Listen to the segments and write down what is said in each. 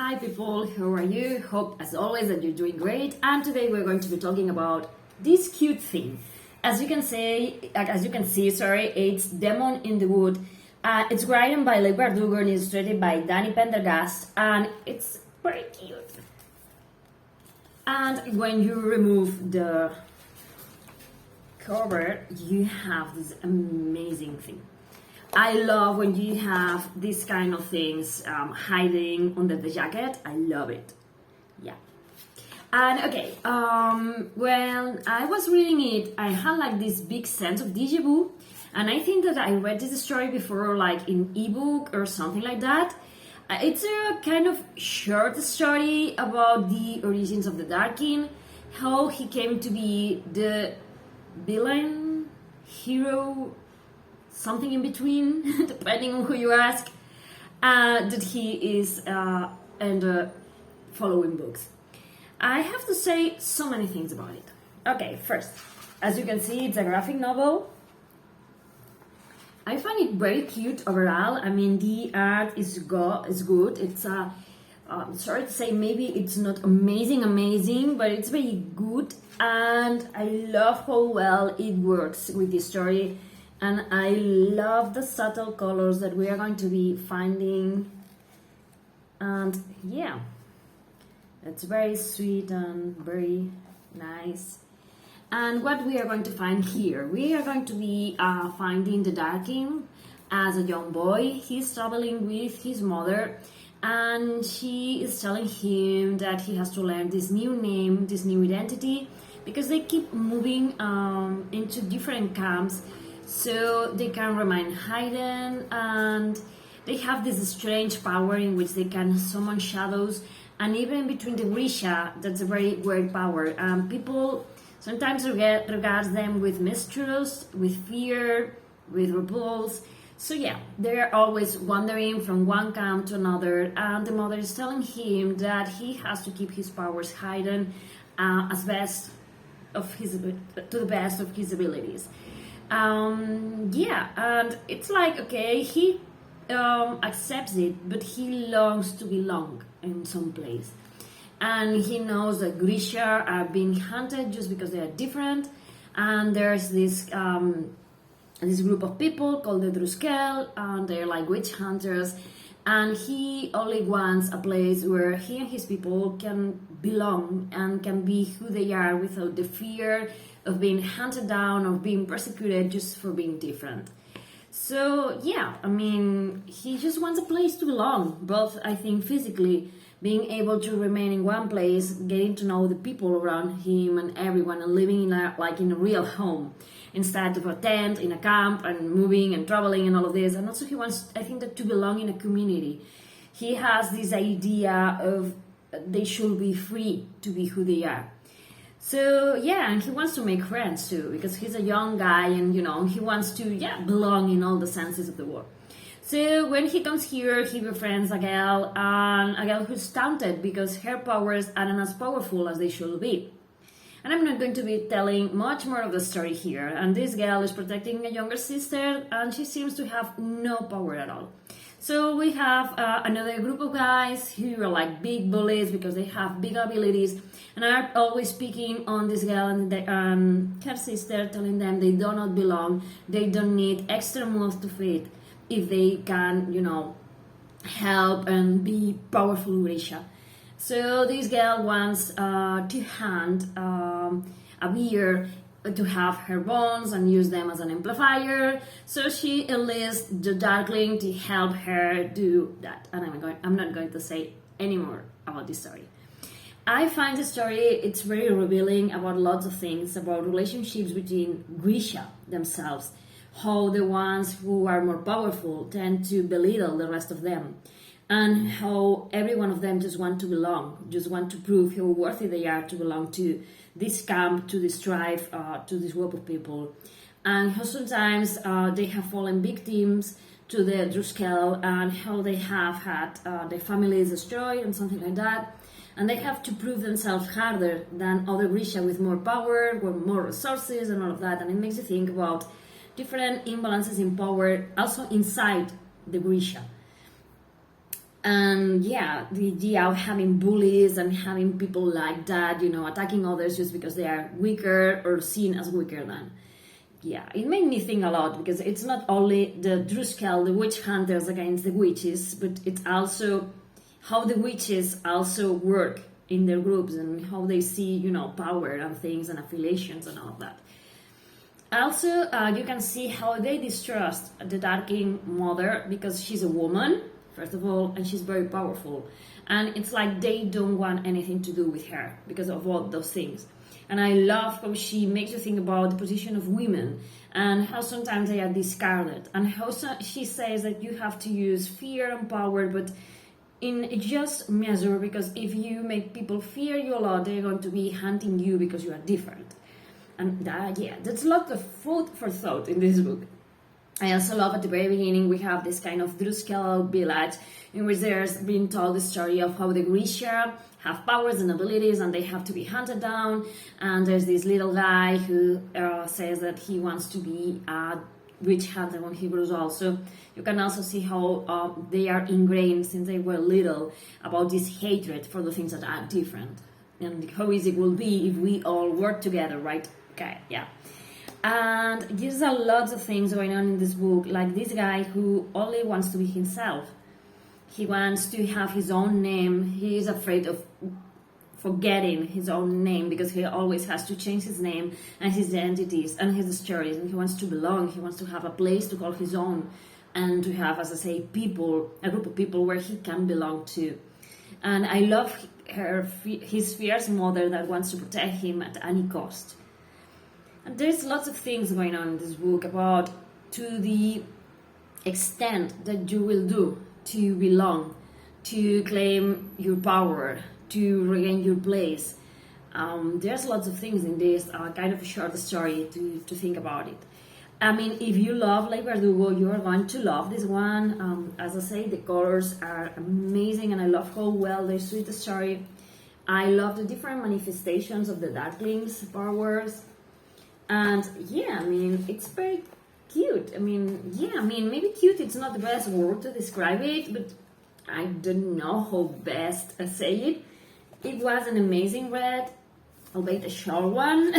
Hi people, how are you? Hope as always that you're doing great. And today we're going to be talking about this cute thing. As you can see, it's Demon in the Wood. It's written by Leigh Bardugo and illustrated by Dani Pendergast, and it's very cute. And when you remove the cover, you have this amazing thing. I love when you have these kind of things hiding under the jacket. I love it. Yeah. And okay, when I was reading it, I had like this big sense of déjà vu. And I think that I read this story before, like in ebook or something like that. It's a kind of short story about the origins of the Darkling, how he came to be the villain, hero, something in between, depending on who you ask, that he is in the following books. I have to say so many things about it. Okay, first, as you can see, it's a graphic novel. I find it very cute overall. I mean, the art is good. It's sorry to say, maybe it's not amazing, but it's very good, and I love how well it works with the story. And I love the subtle colors that we are going to be finding. And yeah, it's very sweet and very nice. And what we are going to find here, we are going to be finding the Darkling as a young boy. He's traveling with his mother, and she is telling him that he has to learn this new name, this new identity, because they keep moving into different camps, so they can remain hidden, and they have this strange power in which they can summon shadows, and even between the Grisha, that's a very weird power. People sometimes regards them with mistrust, with fear, with repulse. So yeah, they're always wandering from one camp to another, and the mother is telling him that he has to keep his powers hidden to the best of his abilities. Yeah, and it's like, okay, he accepts it, but he longs to belong in some place. And he knows that Grisha are being hunted just because they are different. And there's this group of people called the Druskel, and they're like witch hunters. And he only wants a place where he and his people can belong and can be who they are without the fear of being hunted down or being persecuted just for being different. So yeah, I mean, he just wants a place to belong, both I think physically, being able to remain in one place, getting to know the people around him and everyone, and living in a real home instead of a tent in a camp and moving and traveling and all of this. And also he wants, I think, that to belong in a community. He has this idea of they should be free to be who they are. So yeah, and he wants to make friends too, because he's a young guy, and he wants to belong in all the senses of the word. So when he comes here, he befriends a girl who's stunted because her powers aren't as powerful as they should be. And I'm not going to be telling much more of the story here. And this girl is protecting a younger sister, and she seems to have no power at all. So we have another group of guys who are like big bullies because they have big abilities, and are always picking on this girl and her sister, telling them they do not belong, they don't need extra moves to fit if they can, help and be powerful Grisha. So this girl wants to hand a beer to have her bones and use them as an amplifier. So she enlists the Darkling to help her do that. And I'm not going to say any more about this story. I find the story, it's very revealing about lots of things, about relationships between Grisha themselves, how the ones who are more powerful tend to belittle the rest of them, and how every one of them just want to belong, just want to prove how worthy they are to belong to this camp, to this tribe, to this group of people, and how sometimes they have fallen victims to the Druskel, and how they have had their families destroyed and something like that, and they have to prove themselves harder than other Grisha with more power, with more resources and all of that. And it makes you think about different imbalances in power also inside the Grisha. And yeah, the idea of having bullies and having people like that, you know, attacking others just because they are weaker or seen as weaker than. Yeah, it made me think a lot, because it's not only the Druskel, the witch hunters against the witches, but it's also how the witches also work in their groups and how they see, you know, power and things and affiliations and all of that. Also, you can see how they distrust the Darkling mother, because she's a woman, first of all, and she's very powerful. And it's like they don't want anything to do with her because of all those things. And I love how she makes you think about the position of women and how sometimes they are discarded. And how she says that you have to use fear and power, but in a just measure, because if you make people fear you a lot, they're going to be hunting you because you are different. And that's a lot of food for thought in this book. I also love at the very beginning we have this kind of Druskel village in which there's being told the story of how the Grisha have powers and abilities and they have to be hunted down. And there's this little guy who says that he wants to be a witch hunter when he grows up. So you can also see how they are ingrained since they were little about this hatred for the things that are different. And how easy it will be if we all work together, right? Okay, yeah. And there's a lot of things going on in this book, like this guy who only wants to be himself. He wants to have his own name. He is afraid of forgetting his own name because he always has to change his name and his identities and his stories. And he wants to belong. He wants to have a place to call his own and to have, as I say, people, a group of people where he can belong to. And I love his fierce mother that wants to protect him at any cost. And there's lots of things going on in this book about to the extent that you will do to belong, to claim your power, to regain your place. There's lots of things in this kind of short story to think about it. I mean, if you love Leigh Bardugo, you're going to love this one. As I say, the colors are amazing and I love how well they suit the story. I love the different manifestations of the Darkling's powers. And yeah, I mean, it's very cute. I mean, maybe cute, it's not the best word to describe it, but I don't know how best to say it. It was an amazing read, albeit a short one,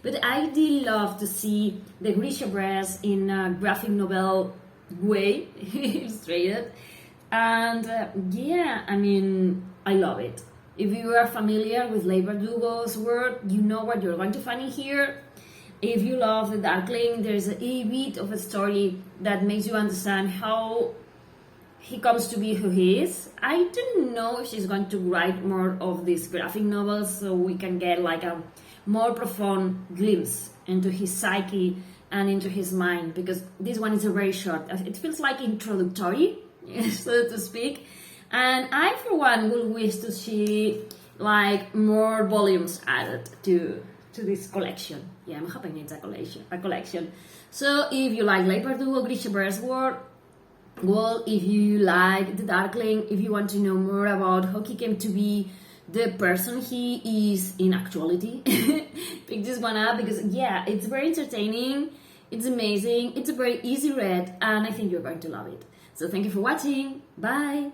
but I did love to see the Grisha breast in a graphic novel way, illustrated. And I mean, I love it. If you are familiar with Leigh Bardugo's work, you know what you're going to find in here. If you love the Darkling, there's a bit of a story that makes you understand how he comes to be who he is. I don't know if she's going to write more of these graphic novels so we can get like a more profound glimpse into his psyche and into his mind, because this one is a very short. It feels like introductory, so to speak. And I, for one, will wish to see like more volumes added to this collection. Yeah, I'm hoping it's a collection. So if you like Leigh Bardugo, Grisha Bear's work, well, if you like the Darkling, if you want to know more about how he came to be the person he is in actuality, pick this one up because yeah, it's very entertaining, it's amazing, it's a very easy read, and I think you're going to love it. So thank you for watching. Bye.